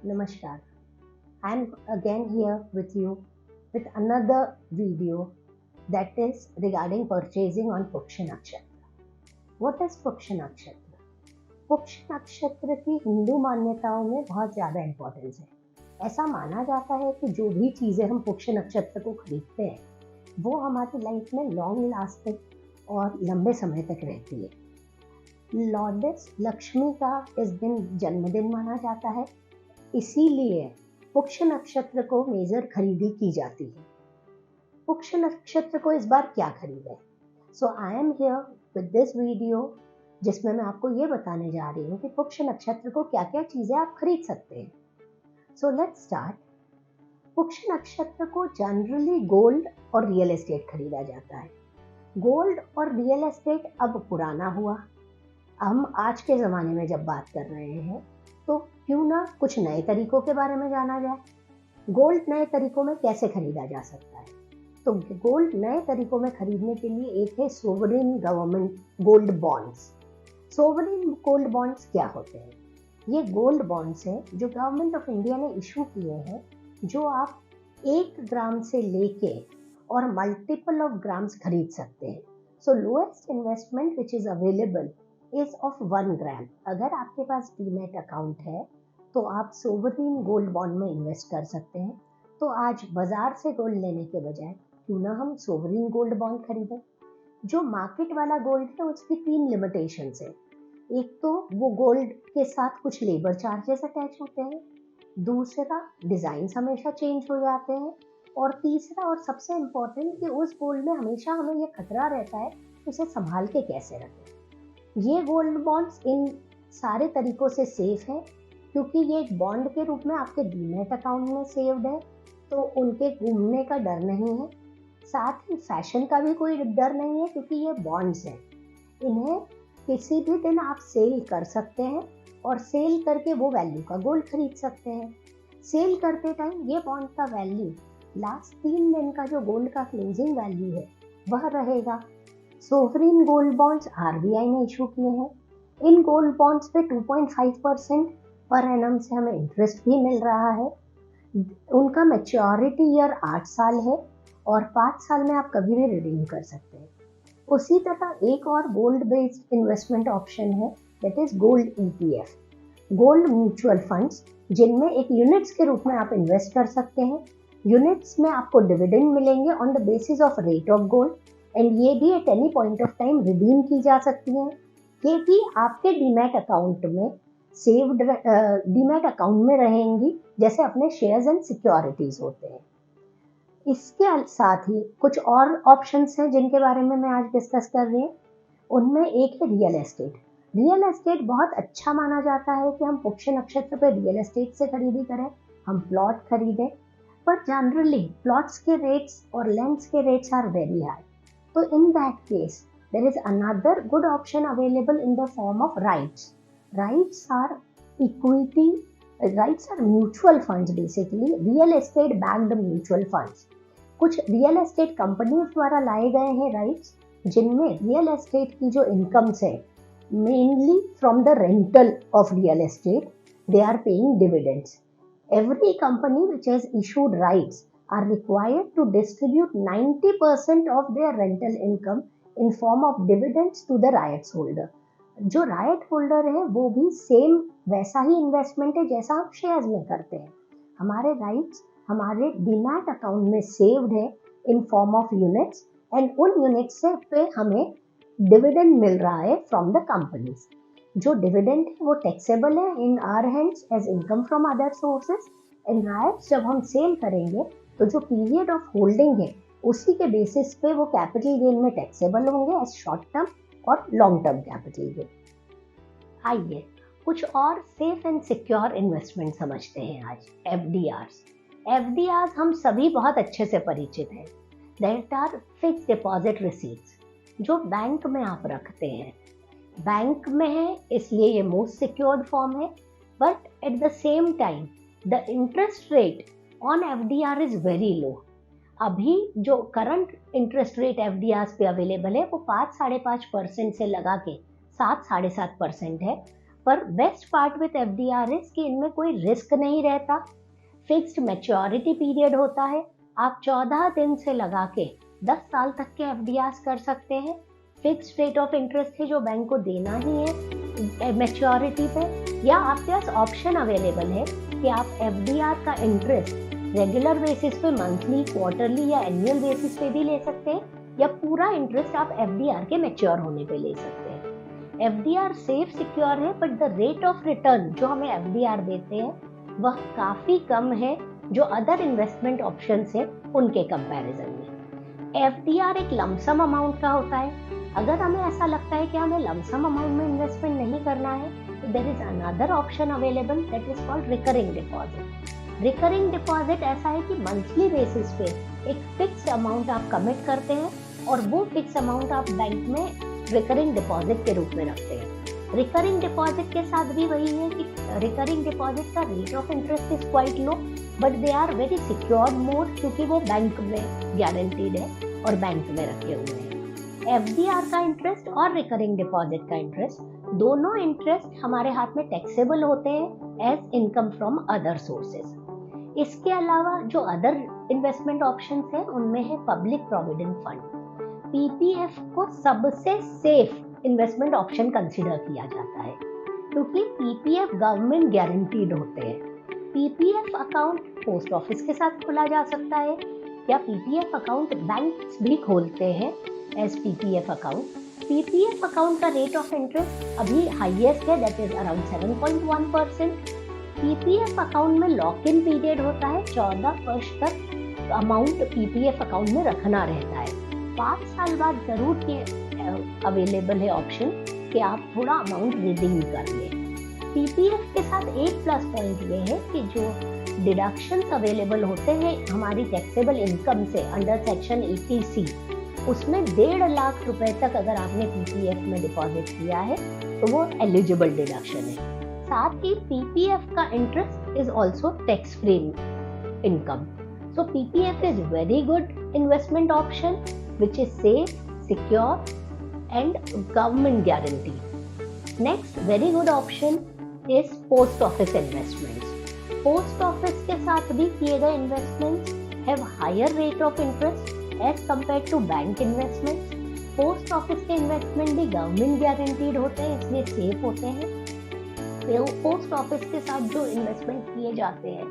Namaskar. I'm again here with you with another video that is regarding purchasing on Puksha Nakshatra. What is Puksha Nakshatra? पुक्ष नक्षत्र की हिंदू मान्यताओं में बहुत ज़्यादा importance है। ऐसा माना जाता है कि जो भी चीज़ें हम पुक्ष नक्षत्र को खरीदते हैं वो हमारी लाइफ में लॉन्ग लास्टिंग और लंबे समय तक रहती है। लॉर्डेस लक्ष्मी का इस दिन जन्मदिन माना जाता है, इसीलिए पुक्ष नक्षत्र को मेजर खरीदी की जाती है। पुक्ष नक्षत्र को इस बार क्या खरीदें? So I am here with this video जिसमें मैं आपको ये बताने जा रही हूँ कि पुक्ष नक्षत्र को क्या क्या चीज़ें आप खरीद सकते हैं। So let's start. पुक्ष नक्षत्र को जनरली गोल्ड और रियल एस्टेट खरीदा जाता है। गोल्ड और रियल एस्टेट अब पुराना हुआ, हम आज के ज़माने में जब बात कर रहे हैं तो क्यों ना कुछ नए तरीकों के बारे में जाना जाए। गोल्ड नए तरीकों में कैसे खरीदा जा सकता है? तो गोल्ड नए तरीकों में खरीदने के लिए एक है sovereign government gold bonds. Sovereign gold bonds क्या होते हैं? ये गोल्ड बॉन्ड्स हैं जो गवर्नमेंट ऑफ इंडिया ने इशू किए हैं, जो आप 1 ग्राम से लेके और मल्टीपल ऑफ ग्राम्स खरीद सकते हैं। So lowest investment which is available is of 1 gram. अगर आपके पास डीमैट अकाउंट है तो आप सोवरेन गोल्ड बॉन्ड में इन्वेस्ट कर सकते हैं। तो आज बाजार से गोल्ड लेने के बजाय क्यों ना हम सोवरेन गोल्ड बॉन्ड खरीदें। जो मार्केट वाला गोल्ड है उसकी 3 लिमिटेशंस है। एक तो वो गोल्ड के साथ कुछ लेबर चार्जेस अटैच होते हैं, दूसरा डिज़ाइंस हमेशा चेंज हो जाते हैं, और तीसरा और सबसे इम्पोर्टेंट कि उस गोल्ड में हमेशा हमें ये खतरा रहता है कि उसे संभाल के कैसे रखें। ये गोल्ड बॉन्ड्स इन सारे तरीकों से सेफ है क्योंकि ये एक बॉन्ड के रूप में आपके डीमैट अकाउंट में सेव्ड है, तो उनके घूमने का डर नहीं है। साथ ही फैशन का भी कोई डर नहीं है क्योंकि ये बॉन्ड्स हैं। इन्हें किसी भी दिन आप सेल कर सकते हैं और सेल करके वो वैल्यू का गोल्ड खरीद सकते हैं। सेल करते टाइम ये बॉन्ड का वैल्यू लास्ट 3 दिन का जो गोल्ड का क्लोजिंग वैल्यू है वह रहेगा। सोवरेन गोल्ड बॉन्ड्स आरबीआई ने इशू किए हैं। इन गोल्ड बॉन्ड्स पे 2.5% पर एनम से हमें इंटरेस्ट भी मिल रहा है। उनका मैच्योरिटी ईयर 8 साल है और 5 साल में आप कभी भी रिडीम कर सकते हैं। उसी तरह एक और गोल्ड बेस्ड इन्वेस्टमेंट ऑप्शन है, that is gold ETF, gold mutual funds, जिनमें एक यूनिट्स के रूप में आप इन्वेस्ट कर सकते हैं। यूनिट्स में आपको डिविडेंड मिलेंगे on the basis of rate of gold, and ये भी at any point of time redeem की जा सकती हैं। ये भी आपके डीमैट अकाउंट में सेव्ड डीमैट अकाउंट में रहेंगी, जैसे अपने शेयर्स एंड सिक्योरिटीज होते हैं। इसके साथ ही कुछ और ऑप्शंस हैं जिनके बारे में मैं आज डिस्कस कर रही हूँ। उनमें एक है रियल एस्टेट। रियल एस्टेट बहुत अच्छा माना जाता है कि हम पुक्ष नक्षत्र पे रियल एस्टेट से खरीदी करें, हम प्लॉट खरीदें, पर जनरली प्लॉट्स के रेट्स और लैंड्स के rates are very high. So in that case, there is another good option available in the form of rights. Rights are equity, rights are mutual funds basically, real estate backed mutual funds. कुछ real estate companies द्वारा लाए गए हैं rights, जिनमें real estate की जो incomes है mainly from the rental of real estate, they are paying dividends. Every company which has issued rights are required to distribute 90% of their rental income in form of dividends to the rights holder. जो right holder है वो भी same वैसा ही investment है जैसा हम shares में करते हैं। हमारे राइट्स हमारे डीमैट अकाउंट में सेव्ड है in form of units, and उन यूनिट्स से पे हमें डिविडेंड मिल रहा है फ्रॉम द कंपनीज। जो डिविडेंड है वो टैक्सेबल है in our hands as income from other sources, and rights जब हम सेल करेंगे तो जो पीरियड ऑफ होल्डिंग है उसी के बेसिस पे वो कैपिटल गेन में टैक्सेबल होंगे एज शॉर्ट टर्म और लॉन्ग टर्म कैपिटल गेन। आइए कुछ और सेफ एंड सिक्योर इन्वेस्टमेंट समझते हैं आज। एफडीआर्स। एफडीआर्स हम सभी बहुत अच्छे से परिचित हैं। That are fix deposit receipts, जो बैंक में आप रखते हैं। बैंक में है इसलिए ये मोस्ट सिक्योर्ड फॉर्म है, but at the same time the interest rate on FDR is very low. अभी जो करंट इंटरेस्ट रेट एफडीआर पे अवेलेबल है वो 5-5.5% से लगा के 7-7.5% है, पर best part with FDR is कि इनमें कोई रिस्क नहीं रहता, फिक्स्ड मैच्योरिटी पीरियड होता है, आप 14 दिन से लगा के 10 साल तक के एफडीआर कर सकते हैं, फिक्स्ड रेट ऑफ इंटरेस्ट है जो बैंक को देना ही है मैच्योरिटी पे, या आपके पास ऑप्शन अवेलेबल है कि आप एफडीआर का इंटरेस्ट रेगुलर बेसिस पे मंथली, क्वार्टरली या एनुअल बेसिस पे भी ले सकते हैं, या पूरा इंटरेस्ट आप एफडीआर के मैच्योर होने पे ले सकते हैं। एफडीआर सेफ सिक्योर है, but the rate of return जो हमें एफडीआर देते हैं वह काफी कम है जो अदर इन्वेस्टमेंट ऑप्शंस है उनके कंपैरिजन में। एफडीआर एक लमसम अमाउंट का होता है, अगर हमें ऐसा लगता है कि हमें लमसम अमाउंट में इन्वेस्टमेंट नहीं करना है तो there is another option available that is called recurring deposit. Recurring deposit ऐसा है कि मंथली बेसिस पे एक फिक्स अमाउंट आप कमिट करते हैं और वो फिक्स अमाउंट आप बैंक में रिकरिंग डिपॉजिट के रूप में रखते हैं। रिकरिंग डिपॉजिट के साथ भी वही है कि रिकरिंग डिपॉजिट का rate of interest is quite low, but they are very secured mode क्योंकि वो बैंक में गारंटीड है और बैंक में रखे हुए हैं। एफडीआर का इंटरेस्ट और रिकरिंग डिपॉजिट का इंटरेस्ट, दोनों इंटरेस्ट हमारे हाथ में टैक्सेबल होते हैं as income from other sources. इसके अलावा जो अदर इन्वेस्टमेंट ऑप्शंस हैं उनमें है पब्लिक प्रोविडेंट फंड। पीपीएफ को सबसे सेफ इन्वेस्टमेंट ऑप्शन कंसीडर किया जाता है क्योंकि पीपीएफ गवर्नमेंट गारंटीड होते हैं। पीपीएफ अकाउंट पोस्ट ऑफिस के साथ खोला जा सकता है या पीपीएफ अकाउंट बैंक्स भी खोलते हैं as PPF account. PPF account का रेट ऑफ इंटरेस्ट अभी हाईएस्ट है, that is around 7.1%। PPF account में लॉक इन पीरियड होता है, 14 वर्ष तक अमाउंट पीपीएफ अकाउंट में रखना रहता है। 5 साल बाद जरूर ये अवेलेबल है ऑप्शन कि आप थोड़ा अमाउंट रिडीम कर लें। पीपीएफ के साथ एक प्लस पॉइंट ये है कि जो डिडक्शंस अवेलेबल होते हैं हमारी टैक्सेबल इनकम से अंडर सेक्शन 80C, उसमें 1.5 लाख रुपए तक अगर आपने पीपीएफ में डिपॉजिट किया है तो वो एलिजिबल डिडक्शन है। साथ ही पीपीएफ का interest is also tax free income. So PPF is very good investment option which is safe, secure and government guarantee. Next very good option is post office investments. Post office के साथ भी किए गए investments have higher rate of interest as compare to bank investments. Post office के investment भी government guaranteed होते हैं इसलिए सेफ होते हैं। पोस्ट ऑफिस के साथ जो इन्वेस्टमेंट किए जाते हैं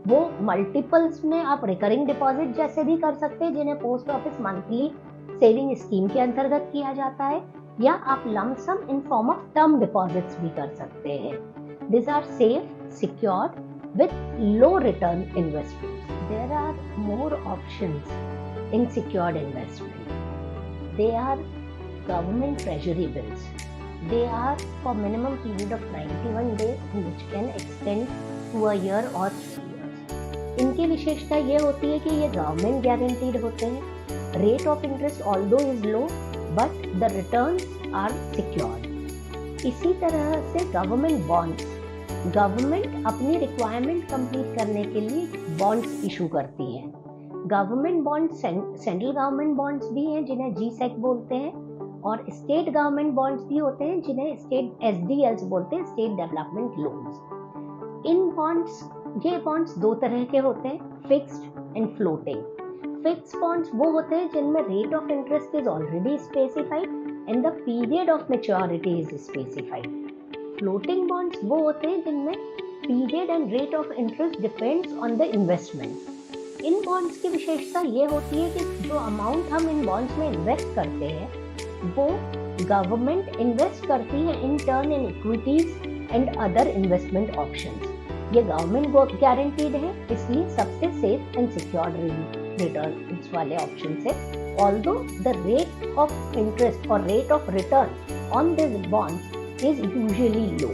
वो मल्टीपल्स में आप रिकरिंग डिपॉजिट जैसे भी कर सकते हैं जिन्हें post office monthly saving scheme के अंतर्गत किया जाता है, या आप lump sum in form of term deposits भी कर सकते हैं। This are safe, secure with low return investments. There are more options in secured investment. They are government treasury bills. They are for minimum period of 91 days which can extend to a year or 3 years. इनकी विशेषता ये होती है कि ये government guaranteed होते हैं। Rate of interest although is low but the returns are secured. इसी तरह से गवर्नमेंट बॉन्ड्स, गवर्नमेंट अपनी रिक्वायरमेंट कंप्लीट करने के लिए बॉन्ड्स इशू करती है। Government bond central government bonds भी हैं जिन्हें जीसेक बोलते हैं, और स्टेट गवर्नमेंट बॉन्ड्स भी होते हैं जिन्हें स्टेट एसडीएल्स बोलते हैं, स्टेट डेवलपमेंट लोन्स। इन बॉन्ड्स, ये बॉन्ड्स दो तरह के होते हैं, fixed and floating. Fixed bonds वो होते हैं जिनमें rate of interest is already specified and the period of maturity is specified. Floating bonds वो होते हैं जिनमें period and rate of interest depends on the investment. In bonds की विशेषता ये होती है कि जो अमाउंट हम इन बॉन्ड्स में इन्वेस्ट करते हैं वो गवर्नमेंट इन्वेस्ट करती है in turn in equities and other investment options. ये गवर्नमेंट गारंटीड है इसलिए सबसे सेफ एंड सिक्योर्ड रिटर्न वाले ऑप्शन है। Although the rate of interest और rate of return on this bonds is usually low.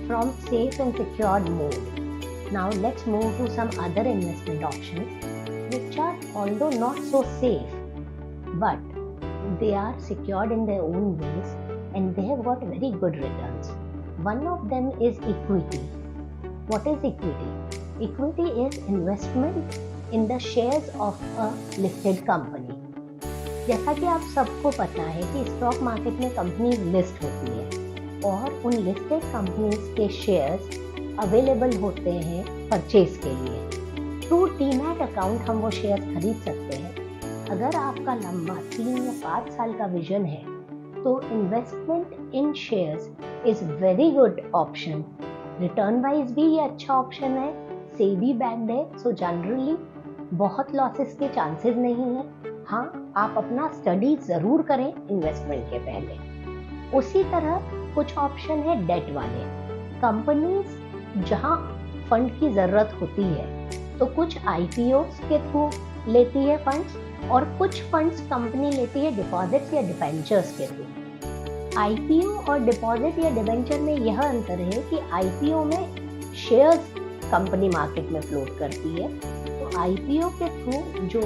From safe and secured mode, now let's move to some other investment options which are although not so safe but they are secured in their own ways and they have got very good returns. One of them is equity. What is equity? Equity is investment in the shares of a listed company. जैसा कि आप सबको पता है कि stock market में company list होती है, और उन लिस्टेड कंपनीज के शेयर्स अवेलेबल होते हैं परचेज के लिए। थ्रू डीमैट अकाउंट हम वो शेयर्स खरीद सकते हैं। अगर आपका लंबा 3 या 5 साल का विजन है तो investment in shares is very good option. Return wise भी ये अच्छा ऑप्शन है, सेबी बैक्ड है, सो जनरली बहुत लॉसेस के चांसेस नहीं है। हाँ, आप अपना स्टडी जरूर करें इन्वेस्टमेंट के पहले। उसी तरह कुछ ऑप्शन है डेट वाले। कंपनीज जहाँ फंड की ज़रूरत होती है तो कुछ आईपीओस के थ्रू लेती है फंड्स, और कुछ फंड्स कंपनी लेती है डिपॉजिट्स या डिबेंचर्स के थ्रू। आईपीओ और डिपॉजिट या डिबेंचर में यह अंतर है कि आईपीओ में शेयर्स कंपनी मार्केट में फ्लोट करती है, तो आईपीओ के थ्रू जो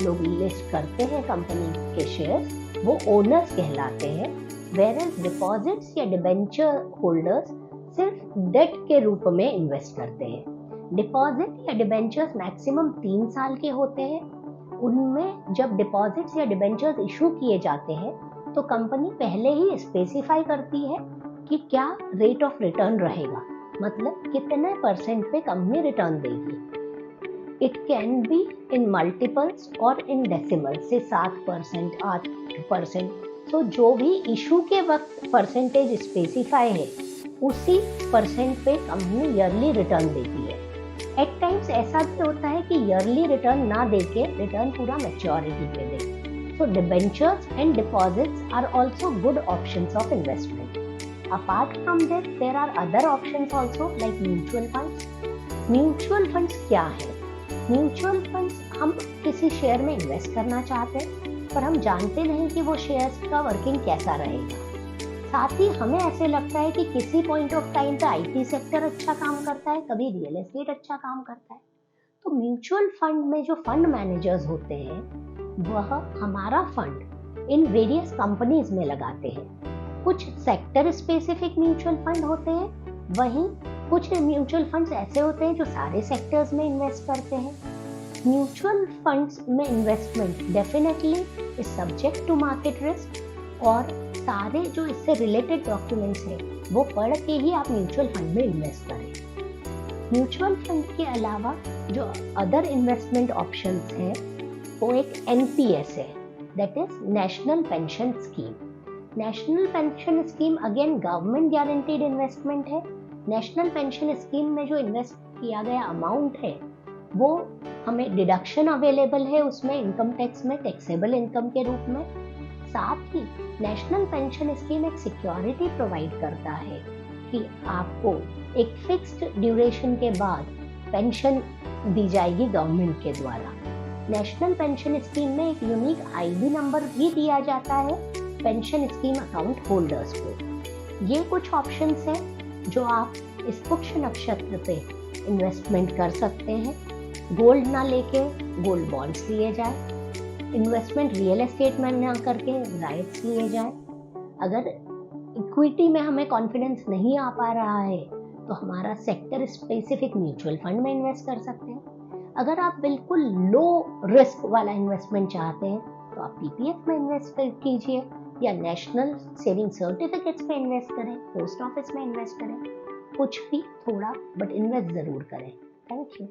लोग लिस्ट करते हैं कंपनी के शेयर्स वो ओनर्स कहलाते हैं, वेयरएज डिपॉजिट्स या डिबेंचर होल्डर्स सिर्फ डेट के रूप में इन्वेस्ट करते हैं। डिपॉजिट या डिबेंचर्स मैक्सिमम 3 साल के होते हैं। उनमें जब डिपॉजिट्स या डिबेंचर्स इशू किए जाते हैं तो कंपनी पहले ही स्पेसिफाई करती है कि क्या रेट ऑफ रिटर्न रहेगा, मतलब कितने परसेंट पे कंपनी रिटर्न देगी। It can be in multiples और इन डेसिमल से 7%, 8%। तो जो भी इशू के वक्त परसेंटेज स्पेसिफाई है उसी परसेंट पे कंपनी ईयरली रिटर्न देती है। एट टाइम्स ऐसा भी होता है कि ईयरली रिटर्न ना देके रिटर्न पूरा मैच्योरिटी पे दे। So debentures and deposits are also good options of investment. Apart from this, there are other options also like mutual funds. Mutual funds क्या है? Mutual funds हम किसी शेयर में इन्वेस्ट करना चाहते हैं पर हम जानते नहीं कि वो शेयर्स का वर्किंग कैसा रहेगा। साथ ही हमें ऐसे लगता है कि किसी पॉइंट ऑफ टाइम पे आईटी सेक्टर अच्छा काम करता है, कभी रियल एस्टेट अच्छा काम करता है। तो म्यूचुअल फंड में जो फंड मैनेजर्स होते हैं वह हमारा फंड इन वेरियस कंपनीज में लगाते हैं। कुछ सेक्टर स्पेसिफिक म्यूचुअल फंड होते हैं, वहीं कुछ म्यूचुअल फंड्स ऐसे होते हैं जो सारे सेक्टर्स में इन्वेस्ट करते हैं। म्यूचुअल फंड्स में investment definitely is subject to market risk, और सारे जो इससे रिलेटेड डॉक्यूमेंट्स हैं वो पढ़ के ही आप म्यूचुअल फंड में इन्वेस्ट करें। म्यूचुअल फंड के अलावा जो अदर इन्वेस्टमेंट ऑप्शंस हैं वो एक एनपीएस है, that is national pension scheme. National pension scheme again government guaranteed investment है। नेशनल पेंशन स्कीम में जो इन्वेस्ट किया गया अमाउंट है वो हमें डिडक्शन अवेलेबल है उसमें इनकम टैक्स में, टैक्सेबल इनकम के रूप में। साथ ही नेशनल पेंशन स्कीम एक सिक्योरिटी प्रोवाइड करता है कि आपको एक फिक्स्ड ड्यूरेशन के बाद पेंशन दी जाएगी गवर्नमेंट के द्वारा। नेशनल पेंशन स्कीम में एक यूनिक आईडी नंबर भी दिया जाता है पेंशन स्कीम अकाउंट होल्डर्स को। ये कुछ ऑप्शंस हैं जो आप इस पुष्य नक्षत्र पे इन्वेस्टमेंट कर सकते हैं। गोल्ड ना लेके गोल्ड बॉन्ड्स लिए जाए, इन्वेस्टमेंट रियल एस्टेट में ना करके राइट्स लिए जाए। अगर इक्विटी में हमें कॉन्फिडेंस नहीं आ पा रहा है तो हमारा सेक्टर स्पेसिफिक म्यूचुअल फंड में इन्वेस्ट कर सकते हैं। अगर आप बिल्कुल लो रिस्क वाला इन्वेस्टमेंट चाहते हैं तो आप पीपीएफ में इन्वेस्ट कीजिए या नेशनल सेविंग सर्टिफिकेट्स में इन्वेस्ट करें, पोस्ट ऑफिस में इन्वेस्ट करें, कुछ भी थोड़ा बट इन्वेस्ट जरूर करें। Thank you.